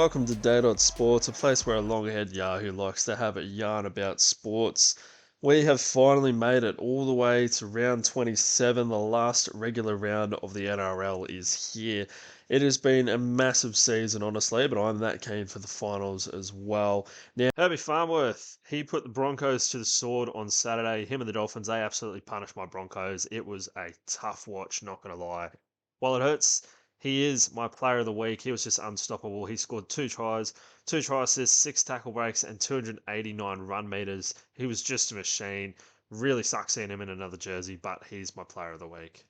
welcome to Dot Sports, a place where a long-haired Yahoo likes to have a yarn about sports. We have finally made it all the way to round 27. The last regular round of the NRL is here. It has been a massive season, honestly, but I'm that keen for the finals as well. Now, Herbie Farnworth, he put the Broncos to the sword on Saturday. Him and the Dolphins, they absolutely punished my Broncos. It was a tough watch, not going to lie. While it hurts, he is my player of the week. He was just unstoppable. He scored two try assists, six tackle breaks, and 289 run meters. He was just a machine. Really sucks seeing him in another jersey, but he's my player of the week.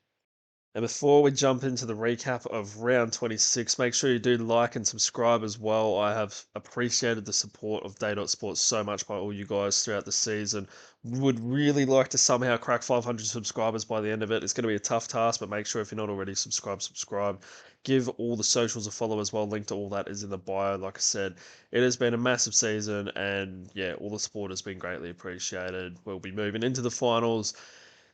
And before we jump into the recap of round 26, make sure you do like and subscribe as well. I have appreciated the support of Dot Sports so much by all you guys throughout the season. Would really like to somehow crack 500 subscribers by the end of it. It's going to be a tough task, but make sure if you're not already subscribe. Give all the socials a follow as well. Link to all that is in the bio. Like I said, it has been a massive season, and yeah, all the support has been greatly appreciated. We'll be moving into the finals,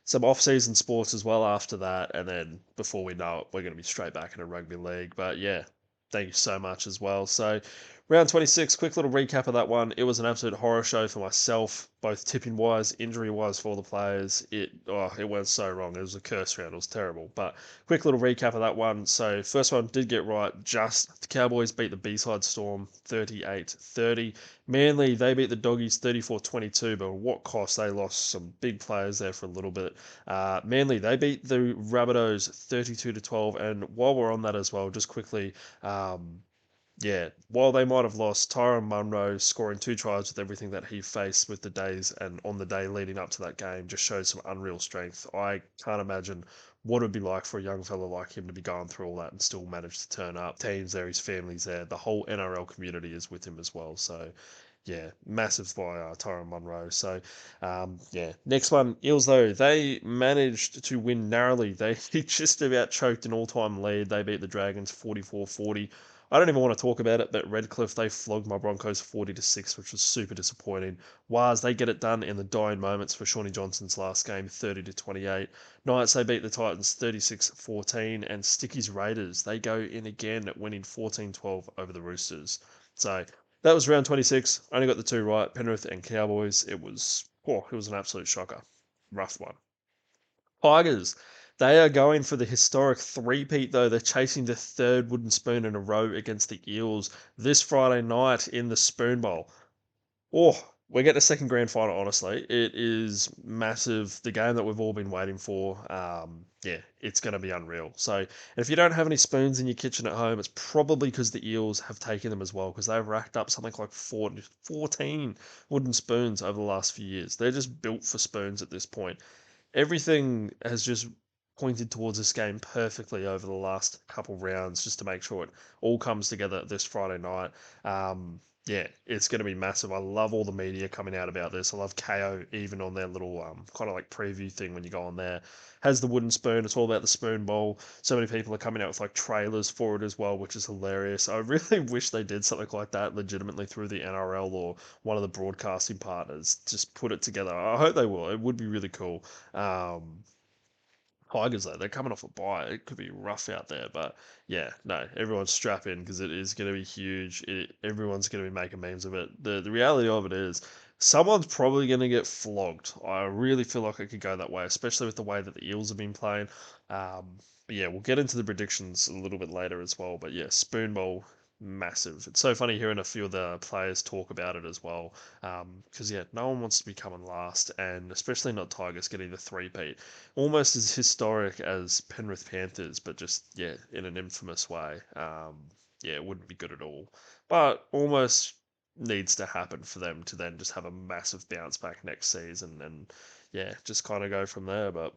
some off-season sports as well after that, and then before we know it, we're going to be straight back in a rugby league. But yeah, thank you so much as well. So, round 26, quick little recap of that one. It was an absolute horror show for myself, both tipping wise, injury wise for all the players. It went so wrong. It was a curse round. It was terrible. But quick little recap of that one. So, first one did get right. Just the Cowboys beat the B-side Storm 38-30. Manly, they beat the Doggies 34-22, but at what cost? They lost some big players there for a little bit. Manly, they beat the Rabbitohs 32-12, and while we're on that as well, just quickly, while they might have lost, Tyrone Munro scoring two tries with everything that he faced with the days and on the day leading up to that game just showed some unreal strength. I can't imagine what it would be like for a young fella like him to be going through all that and still manage to turn up. Team's there, his family's there, the whole NRL community is with him as well. So, yeah, massive by Tyrone Munro. So, next one, Eels though, they managed to win narrowly. They just about choked an all-time lead. They beat the Dragons 44-40. I don't even want to talk about it, but Redcliffe, they flogged my Broncos 40-6, which was super disappointing. Waz, they get it done in the dying moments for Shawnee Johnson's last game, 30-28. Knights, they beat the Titans 36-14, and Sticky's Raiders, they go in again, winning 14-12 over the Roosters. So that was round 26. Only got the two right, Penrith and Cowboys. It was an absolute shocker. Rough one. Tigers, they are going for the historic three-peat, though. They're chasing the third wooden spoon in a row against the Eels this Friday night in the Spoon Bowl. We're getting a second grand final, honestly. It is massive. The game that we've all been waiting for. It's going to be unreal. So, if you don't have any spoons in your kitchen at home, it's probably because the Eels have taken them as well, because they've racked up something like 14 wooden spoons over the last few years. They're just built for spoons at this point. Everything has just pointed towards this game perfectly over the last couple rounds just to make sure it all comes together this Friday night. It's going to be massive. I love all the media coming out about this. I love KO even on their little kind of like preview thing when you go on there. Has the wooden spoon. It's all about the spoon bowl. So many people are coming out with like trailers for it as well, which is hilarious. I really wish they did something like that legitimately through the NRL or one of the broadcasting partners. Just put it together. I hope they will. It would be really cool. Tigers though, they're coming off a bye. It could be rough out there, but yeah, no, everyone's strap in because it is going to be huge. Everyone's going to be making memes of it. The reality of it is, someone's probably going to get flogged. I really feel like it could go that way, especially with the way that the Eels have been playing. But yeah, we'll get into the predictions a little bit later as well. But yeah, Spoon Bowl, massive. It's so funny hearing a few of the players talk about it as well. Because no one wants to be coming last, and especially not Tigers getting the three-peat. Almost as historic as Penrith Panthers, but just in an infamous way. It wouldn't be good at all. But almost needs to happen for them to then just have a massive bounce back next season and just kind of go from there. But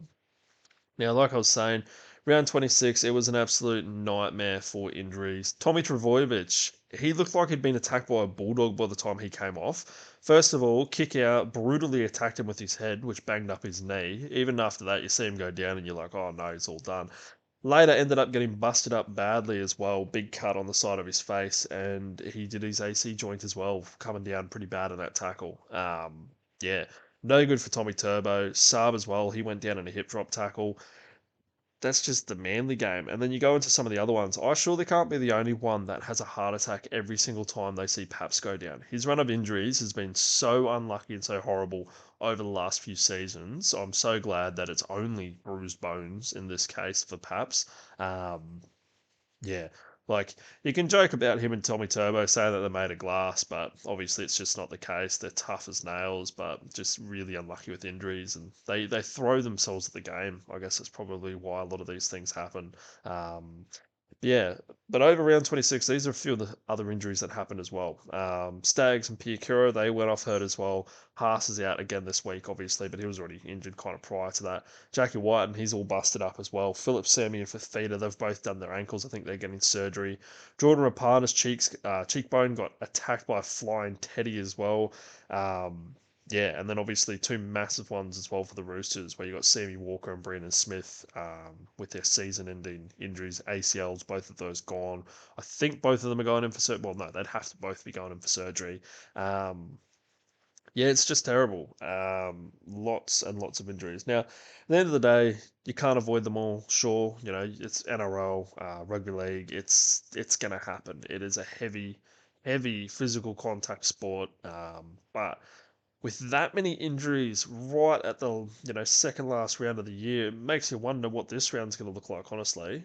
now, like I was saying, round 26, it was an absolute nightmare for injuries. Tommy Trbojevic, he looked like he'd been attacked by a bulldog by the time he came off. First of all, kick out, brutally attacked him with his head, which banged up his knee. Even after that, you see him go down and you're like, oh no, it's all done. Later ended up getting busted up badly as well. Big cut on the side of his face, and he did his AC joint as well, coming down pretty bad in that tackle. Yeah, no good for Tommy Turbo. Saab as well, he went down in a hip drop tackle. that's just the Manly game. And then you go into some of the other ones. I surely can't be the only one that has a heart attack every single time they see Paps go down. His run of injuries has been so unlucky and so horrible over the last few seasons. I'm so glad that it's only bruised bones in this case for Paps. Um, yeah, like you can joke about him and Tommy Turbo saying that they're made of glass, but obviously it's just not the case. They're tough as nails, but just really unlucky with injuries, and they throw themselves at the game. I guess that's probably why a lot of these things happen. Um, yeah, but over round 26, these are a few of the other injuries that happened as well. Staggs and Piakura, they went off hurt as well. Haas is out again this week, obviously, but he was already injured kind of prior to that. Jackie White, and he's all busted up as well. Philip Sammy and Fafita, they've both done their ankles. I think they're getting surgery. Jordan Rapana's cheekbone got attacked by a flying teddy as well. Yeah, and then obviously two massive ones as well for the Roosters, where you got Sammy Walker and Brandon Smith with their season-ending injuries, ACLs, both of those gone. I think both of them are going in for surgery. Well, no, they'd have to both be going in for surgery. Um, yeah, it's just terrible. Lots and lots of injuries. Now, at the end of the day, you can't avoid them all. Sure, it's NRL, rugby league. It's gonna happen. It is a heavy, heavy physical contact sport. But with that many injuries right at the second last round of the year, it makes you wonder what this round's going to look like. Honestly,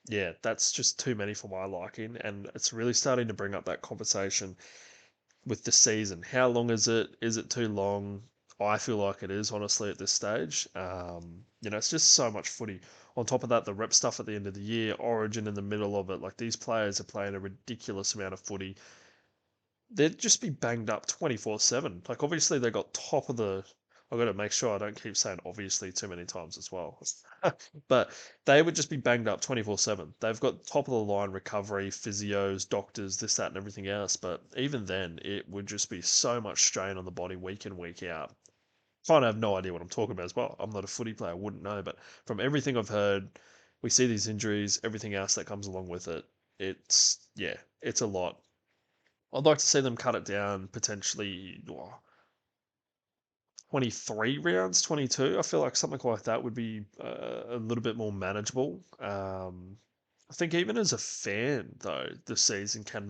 yeah, that's just too many for my liking, and it's really starting to bring up that conversation with the season. How long is it? Is it too long? I feel like it is, honestly, at this stage. It's just so much footy. On top of that, the rep stuff at the end of the year, Origin in the middle of it. Like these players are playing a ridiculous amount of footy, they'd just be banged up 24/7. Like obviously they got top of the. I've got to make sure I don't keep saying obviously too many times as well. But they would just be banged up 24/7. They've got top of the line recovery, physios, doctors, this, that, and everything else. But even then, it would just be so much strain on the body week in, week out. Kind of have no idea what I'm talking about as well. I'm not a footy player, I wouldn't know. But from everything I've heard, we see these injuries, everything else that comes along with it. Yeah, it's a lot. I'd like to see them cut it down potentially 23 rounds, 22. I feel like something like that would be a little bit more manageable. I think even as a fan, though, the season can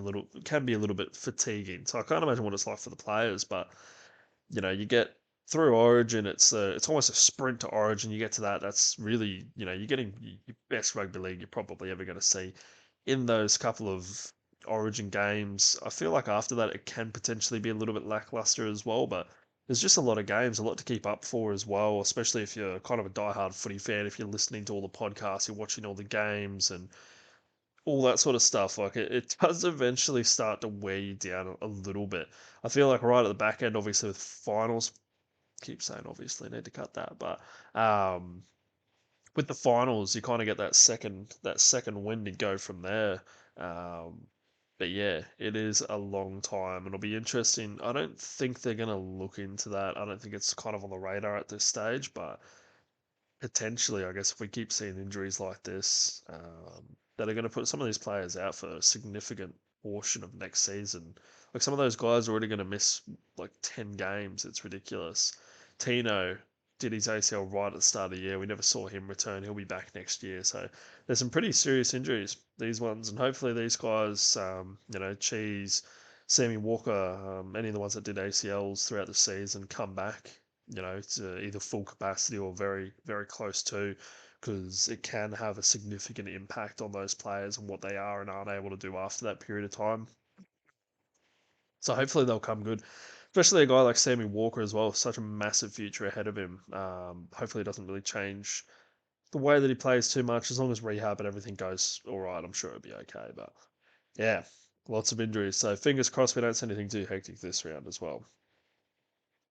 be a little bit fatiguing. So I can't imagine what it's like for the players, but you get through Origin, it's almost a sprint to Origin. You get to that, that's really you're getting your best rugby league you're probably ever going to see in those couple of Origin games. I feel like after that it can potentially be a little bit lackluster as well, but there's just a lot of games, a lot to keep up for as well, especially if you're kind of a diehard footy fan, if you're listening to all the podcasts, you're watching all the games and all that sort of stuff. Like it does eventually start to wear you down a little bit. I feel like right at the back end, obviously with finals, keep saying obviously need to cut that, but um, with the finals, you kind of get that second win to go from there. Um, but yeah, it is a long time. It'll be interesting. I don't think they're gonna look into that. I don't think it's kind of on the radar at this stage, but potentially, I guess if we keep seeing injuries like this, that are going to put some of these players out for a significant portion of next season. Like some of those guys are already going to miss like 10 games. It's ridiculous. Tino did his ACL right at the start of the year. We never saw him return. He'll be back next year. So there's some pretty serious injuries, these ones. And hopefully these guys, Cheese, Sammy Walker, any of the ones that did ACLs throughout the season come back to either full capacity or very, very close to, because it can have a significant impact on those players and what they are and aren't able to do after that period of time. So hopefully they'll come good, especially a guy like Sammy Walker as well. Such a massive future ahead of him. Hopefully it doesn't really change the way that he plays too much. As long as rehab and everything goes all right, I'm sure it'll be okay. But yeah, lots of injuries. So fingers crossed we don't see anything too hectic this round as well.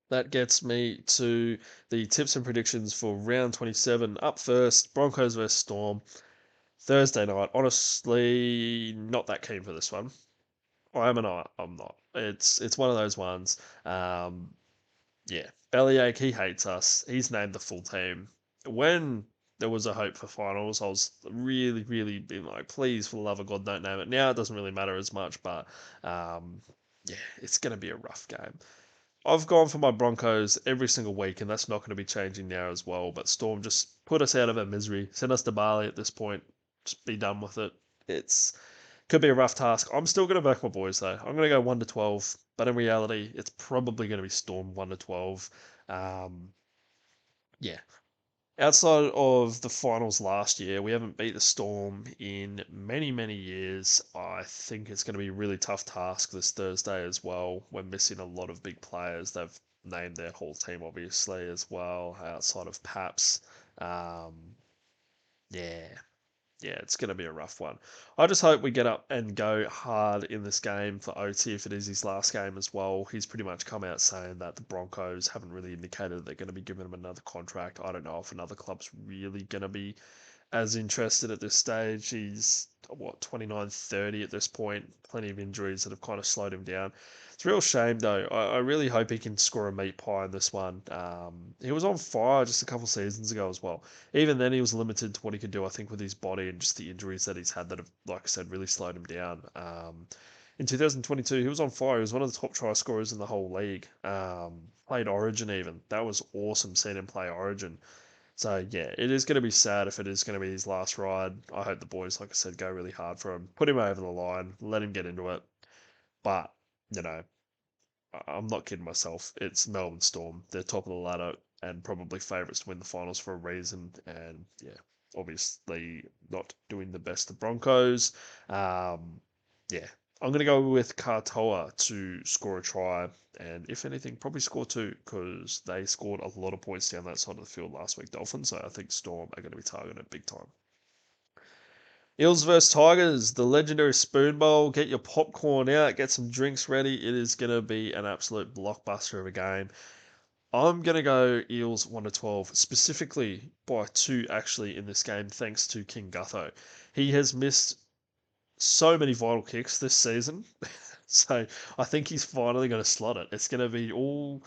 That gets me to the tips and predictions for round 27. Up first, Broncos vs Storm. Thursday night. Honestly, not that keen for this one. I am and I'm not. It's one of those ones. Yeah, Bellyache, he hates us. He's named the full team. When there was a hope for finals, I was really, really being like, please, for the love of God, don't name it. Now it doesn't really matter as much, but yeah, it's going to be a rough game. I've gone for my Broncos every single week, and that's not going to be changing now as well. But Storm just put us out of our misery, send us to Bali at this point. Just be done with it. It's could be a rough task. I'm still going to back my boys though. I'm going to go 1-12, but in reality, it's probably going to be Storm 1-12. Um, yeah, outside of the finals last year, we haven't beat the Storm in many, many years. I think it's going to be a really tough task this Thursday as well. We're missing a lot of big players. They've named their whole team, obviously, as well, outside of Paps. Um, yeah, yeah, it's going to be a rough one. I just hope we get up and go hard in this game for OT if it is his last game as well. He's pretty much come out saying that the Broncos haven't really indicated that they're going to be giving him another contract. I don't know if another club's really going to be as interested at this stage. He's, what, 29, 30 at this point. Plenty of injuries that have kind of slowed him down. It's a real shame, though. I really hope he can score a meat pie in this one. He was on fire just a couple seasons ago as well. Even then, he was limited to what he could do, I think, with his body and just the injuries that he's had that have, like I said, really slowed him down. In 2022, he was on fire. He was one of the top try scorers in the whole league. Played Origin even. That was awesome seeing him play Origin. So yeah, it is going to be sad if it is going to be his last ride. I hope the boys, like I said, go really hard for him, put him over the line, let him get into it. But you know, I'm not kidding myself. It's Melbourne Storm. They're top of the ladder and probably favourites to win the finals for a reason. And yeah, obviously not doing the best of Broncos. Yeah, I'm going to go with Katoa to score a try. And if anything, probably score two because they scored a lot of points down that side of the field last week, Dolphins. So I think Storm are going to be targeted big time. Eels versus Tigers, the legendary Spoon Bowl. Get your popcorn out, get some drinks ready. It is going to be an absolute blockbuster of a game. I'm going to go Eels 1-12, specifically by two actually in this game, thanks to King Gutho. He has missed so many vital kicks this season. So I think he's finally going to slot it. It's going to be all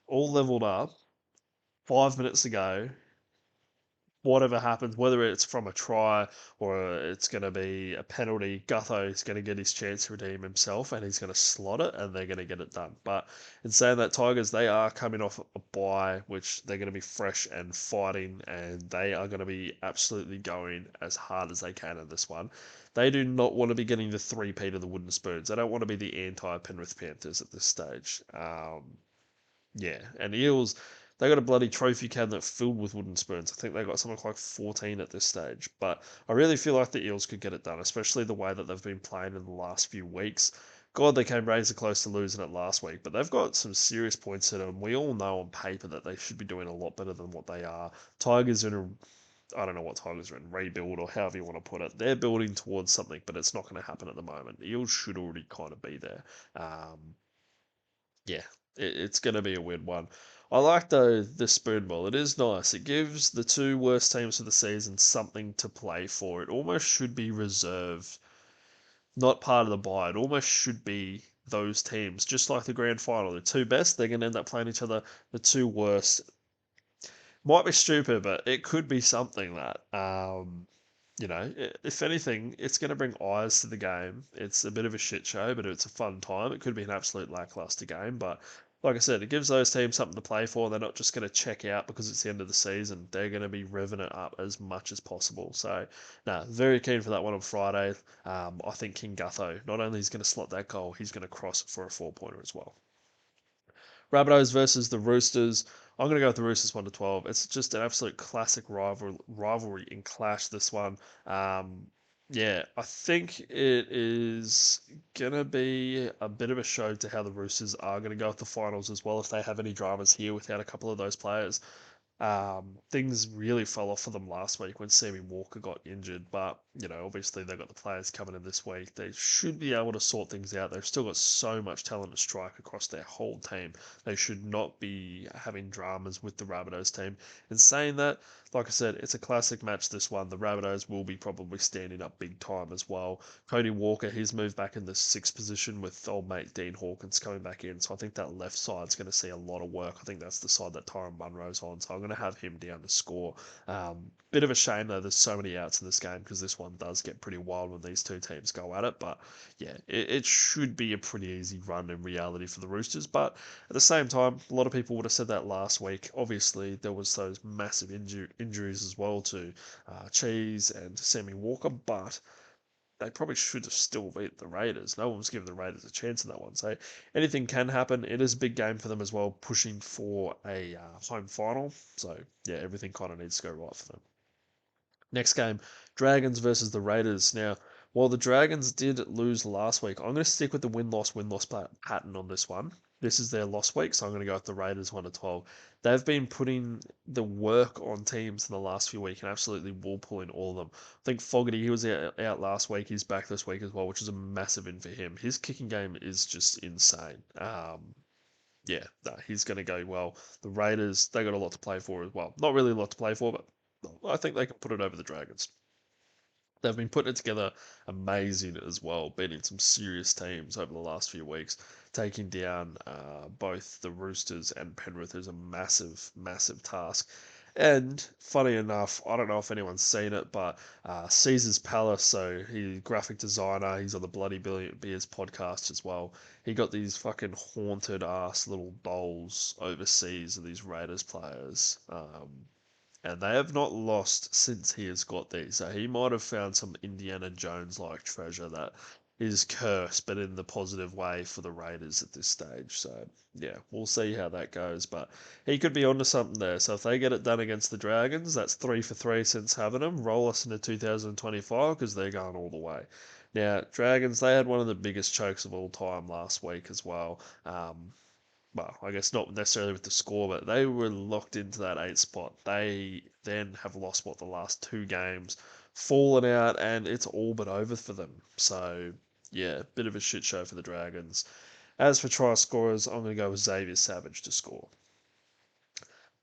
leveled up 5 minutes ago, whatever happens, whether it's from a try or it's going to be a penalty, Gutho is going to get his chance to redeem himself and he's going to slot it and they're going to get it done. But in saying that, Tigers, they are coming off a bye, which they're going to be fresh and fighting and they are going to be absolutely going as hard as they can in this one. They do not want to be getting the three-peat of the wooden spoons. They don't want to be the anti-Penrith Panthers at this stage. Yeah, and Eels, they got a bloody trophy cabinet filled with wooden spoons. I think they got something like 14 at this stage. But I really feel like the Eels could get it done, especially the way that they've been playing in the last few weeks. God, they came razor close to losing it last week, but they've got some serious points in them. We all know on paper that they should be doing a lot better than what they are. Tigers are in a, I don't know what Tigers are in, rebuild or however you want to put it. They're building towards something, but it's not going to happen at the moment. The Eels should already kind of be there. Yeah, it's going to be a weird one. I like the spoon bowl. It is nice. It gives the two worst teams of the season something to play for. It almost should be reserved, not part of the bye. It almost should be those teams, just like the grand final. The two best, they're going to end up playing each other. The two worst, might be stupid, but it could be something that, if anything, it's going to bring eyes to the game. It's a bit of a shit show, but it's a fun time. It could be an absolute lackluster game, but like I said, it gives those teams something to play for. They're not just going to check out because it's the end of the season. They're going to be revving it up as much as possible. So, no, very keen for that one on Friday. I think King Gutho, not only is going to slot that goal, he's going to cross for a four-pointer as well. Rabbitohs versus the Roosters. I'm going to go with the Roosters 1-12. It's just an absolute classic rivalry and clash, this one. Yeah, I think it is going to be a bit of a show to how the Roosters are going to go with the finals as well if they have any dramas here without a couple of those players. Things really fell off for them last week when Sammy Walker got injured, but obviously they've got the players coming in this week. They should be able to sort things out. They've still got so much talent to strike across their whole team. They should not be having dramas with the Rabbitohs team. In saying that, like I said, it's a classic match, this one. The Rabbitohs will be probably standing up big time as well. Cody Walker, he's moved back in the sixth position with old mate Dean Hawkins coming back in. So I think that left side's going to see a lot of work. I think that's the side that Tyrone Munro's on. So I'm going to have him down to score. Bit of a shame, though, there's so many outs in this game because this one one does get pretty wild when these two teams go at it. But yeah, it should be a pretty easy run in reality for the Roosters. But at the same time, a lot of people would have said that last week. Obviously, there was those massive injuries as well to Cheese and Sammy Walker, but they probably should have still beat the Raiders. No one was giving the Raiders a chance in that one. So anything can happen. It is a big game for them as well, pushing for a home final. So yeah, everything kind of needs to go right for them. Next game, Dragons versus the Raiders. Now, while the Dragons did lose last week, I'm going to stick with the win-loss pattern on this one. This is their loss week, so I'm going to go with the Raiders 1-12. They've been putting the work on teams in the last few weeks and absolutely wall pulling all of them. I think Fogarty, he was out last week. He's back this week as well, which is a massive win for him. His kicking game is just insane. Yeah, no, he's going to go well. The Raiders, they got a lot to play for as well. Not really a lot to play for, but I think they can put it over the Dragons. They've been putting it together amazing as well, beating some serious teams over the last few weeks. Taking down both the Roosters and Penrith is a massive, massive task. And funny enough, I don't know if anyone's seen it, but Caesar's Palace, so he's graphic designer, he's on the Bloody Beers podcast as well. He got these fucking haunted ass little dolls overseas of these Raiders players. And they have not lost since he has got these. So he might have found some Indiana Jones like treasure that is cursed, but in the positive way for the Raiders at this stage. So yeah, we'll see how that goes. But he could be onto something there. So if they get it done against the Dragons, that's 3 for 3 since having them. Roll us into 2025 because they're going all the way. Now, Dragons, they had one of the biggest chokes of all time last week as well. Well, I guess not necessarily with the score, but they were locked into that 8 spot. They then have lost, the last 2 games, fallen out, and it's all but over for them. So, yeah, bit of a shit show for the Dragons. As for try scorers, I'm going to go with Xavier Savage to score.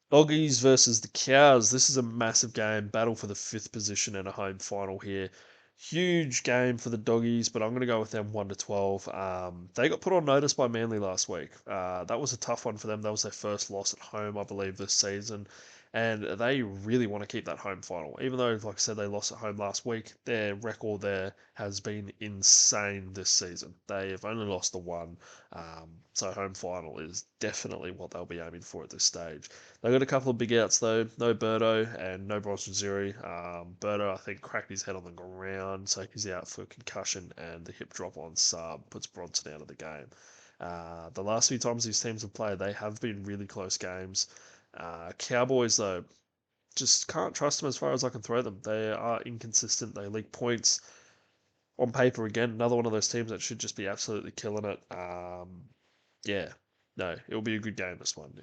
Doggies versus the Cows. This is a massive game, battle for the 5th position and a home final here. Huge game for the Doggies, but I'm going to go with them 1-12. They got put on notice by Manly last week. That was a tough one for them. That was their first loss at home, I believe, this season. And they really want to keep that home final. Even though, like I said, they lost at home last week, their record there has been insane this season. They have only lost the one. So home final is definitely what they'll be aiming for at this stage. They got a couple of big outs though. No Birdo and no Bronson Ziri. Birdo, I think, cracked his head on the ground, so he's out for concussion, and the hip drop on sub puts Bronson out of the game. The last few times these teams have played, they have been really close games. Cowboys, though, just can't trust them as far as I can throw them. They are inconsistent. They leak points. On paper, again, another one of those teams that should just be absolutely killing it. Yeah, no, it'll be a good game, this one.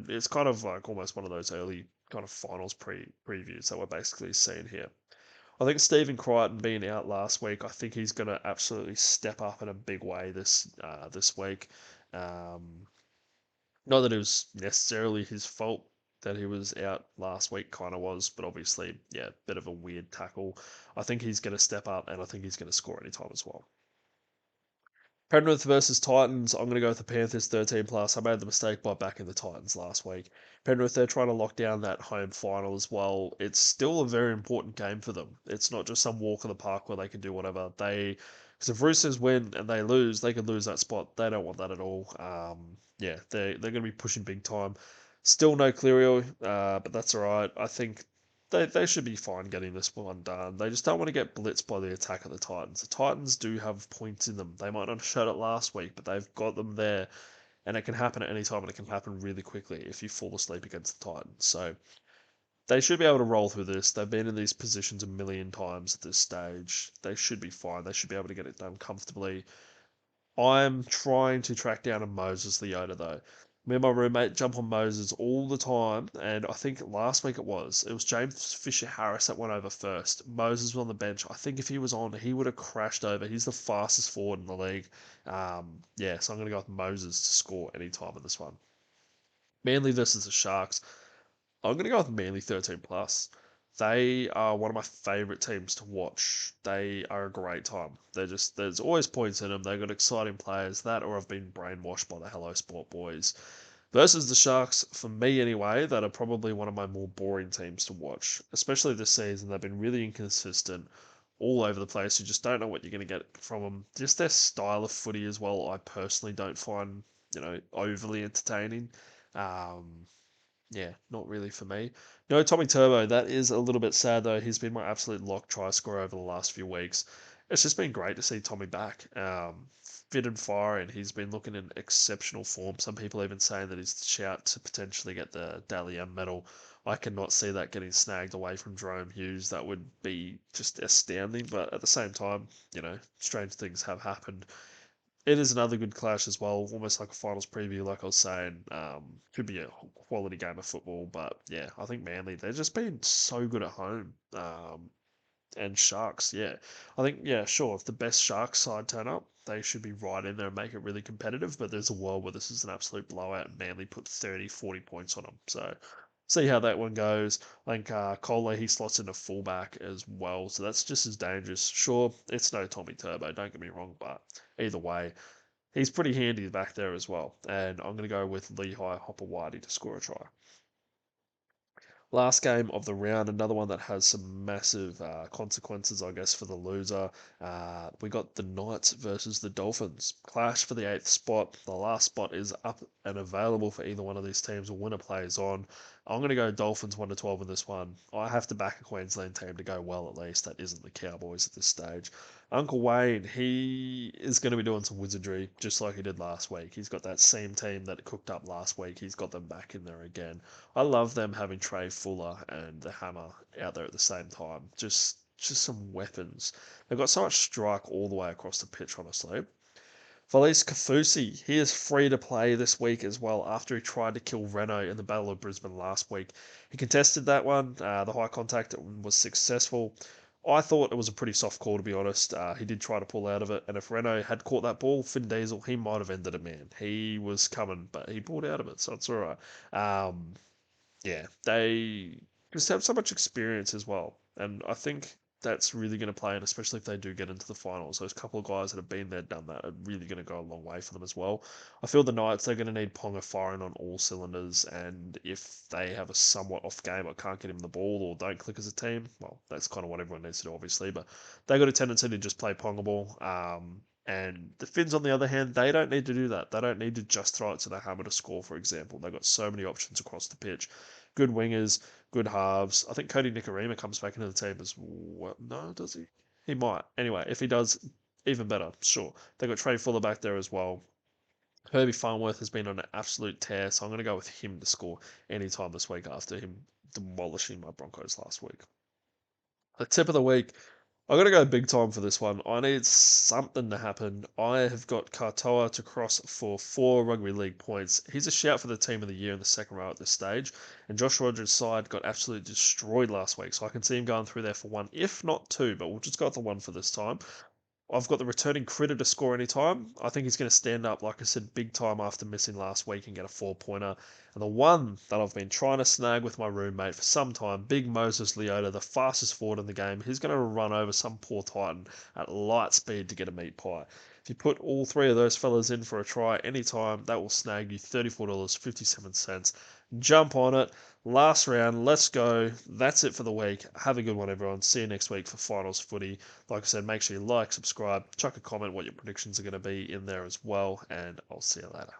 It's kind of like almost one of those early kind of finals previews that we're basically seeing here. I think Stephen Crichton being out last week, I think he's going to absolutely step up in a big way this week. Not that it was necessarily his fault that he was out last week, kind of was, but obviously, yeah, bit of a weird tackle. I think he's going to step up, and I think he's going to score anytime as well. Penrith versus Titans. I'm going to go with the Panthers 13 plus. I made the mistake by backing the Titans last week. Penrith, they're trying to lock down that home final as well. It's still a very important game for them. It's not just some walk in the park where they can do whatever. Because if Roosters win and they lose, they could lose that spot. They don't want that at all. Yeah, they're going to be pushing big time. Still no Cleary, but that's all right. I think they should be fine getting this one done. They just don't want to get blitzed by the attack of the Titans. The Titans do have points in them. They might not have showed it last week, but they've got them there. And it can happen at any time, and it can happen really quickly if you fall asleep against the Titans. So they should be able to roll through this. They've been in these positions a million times at this stage. They should be fine. They should be able to get it done comfortably. I'm trying to track down a Moses Leota though. Me and my roommate jump on Moses all the time, and I think last week it was James Fisher Harris that went over first. Moses was on the bench. I think if he was on, he would have crashed over. He's the fastest forward in the league. Yeah, so I'm going to go with Moses to score any time in this one. Manly versus the Sharks. I'm going to go with Manly 13 plus. They are one of my favourite teams to watch. They are a great time. There's always points in them. They've got exciting players, that or I've been brainwashed by the Hello Sport boys. Versus the Sharks, for me anyway, that are probably one of my more boring teams to watch. Especially this season, they've been really inconsistent. all over the place. You just don't know what you're going to get from them. Just their style of footy as well, I personally don't find, overly entertaining. Um, yeah, not really for me. No, Tommy Turbo, that is a little bit sad though. He's been my absolute lock try scorer over the last few weeks. It's just been great to see Tommy back. Fit and firing. He's been looking in exceptional form. Some people even saying that he's the shout to potentially get the Dally M medal. I cannot see that getting snagged away from Jerome Hughes. That would be just astounding. But at the same time, strange things have happened. It is another good clash as well, almost like a finals preview, like I was saying. Could be a quality game of football, but yeah, I think Manly, they've just been so good at home. And Sharks, yeah. I think, yeah, sure, if the best Sharks side turn up, they should be right in there and make it really competitive, but there's a world where this is an absolute blowout and Manly put 30, 40 points on them. So see how that one goes. I think Cole, he slots into fullback as well, so that's just as dangerous. Sure, it's no Tommy Turbo, don't get me wrong, but either way, he's pretty handy back there as well. And I'm going to go with Lehigh Hopper Whitey to score a try. Last game of the round, another one that has some massive consequences, I guess, for the loser. We got the Knights versus the Dolphins. Clash for the 8th spot. The last spot is up and available for either one of these teams. A winner plays on. I'm going to go Dolphins 1 to 12 in this one. I have to back a Queensland team to go well, at least. That isn't the Cowboys at this stage. Uncle Wayne, he is going to be doing some wizardry, just like he did last week. He's got that same team that cooked up last week. He's got them back in there again. I love them having Trey Fuller and the Hammer out there at the same time. Just some weapons. They've got so much strike all the way across the pitch, honestly. Felice Kafusi, he is free to play this week as well after he tried to kill Renault in the Battle of Brisbane last week. He contested that one. The high contact was successful. I thought it was a pretty soft call, to be honest. He did try to pull out of it, and if Renault had caught that ball, Finn Diesel, he might have ended it, man. He was coming, but he pulled out of it, so it's all right. Yeah, they just have so much experience as well. And I think that's really going to play in, especially if they do get into the finals. Those couple of guys that have been there, done that, are really going to go a long way for them as well. I feel the Knights, they're going to need Ponga firing on all cylinders. And if they have a somewhat off game or can't get him the ball or don't click as a team, well, that's kind of what everyone needs to do, obviously. But they got a tendency to just play Ponga ball. And the Finns, on the other hand, they don't need to do that. They don't need to just throw it to the hammer to score, for example. They've got so many options across the pitch. Good wingers, good halves. I think Cody Nikorima comes back into the team as well. No, does he? He might. Anyway, if he does, even better. Sure. They've got Trey Fuller back there as well. Herbie Farnworth has been on an absolute tear, so I'm going to go with him to score anytime this week after him demolishing my Broncos last week. The tip of the week, I got to go big time for this one. I need something to happen. I have got Katoa to cross for 4 rugby league points. He's a shout for the team of the year in the second row at this stage. And Josh Rogers' side got absolutely destroyed last week, so I can see him going through there for 1, if not 2, but we'll just go with the 1 for this time. I've got the returning critter to score anytime. I think he's going to stand up, like I said, big time after missing last week and get a 4-pointer. And the one that I've been trying to snag with my roommate for some time, Big Moses Leota, the fastest forward in the game, he's going to run over some poor Titan at light speed to get a meat pie. If you put all 3 of those fellas in for a try anytime, that will snag you $34.57. Jump on it. Last round, let's go. That's it for the week. Have a good one, everyone. See you next week for finals footy. Like I said, make sure you like, subscribe, chuck a comment what your predictions are going to be in there as well, and I'll see you later.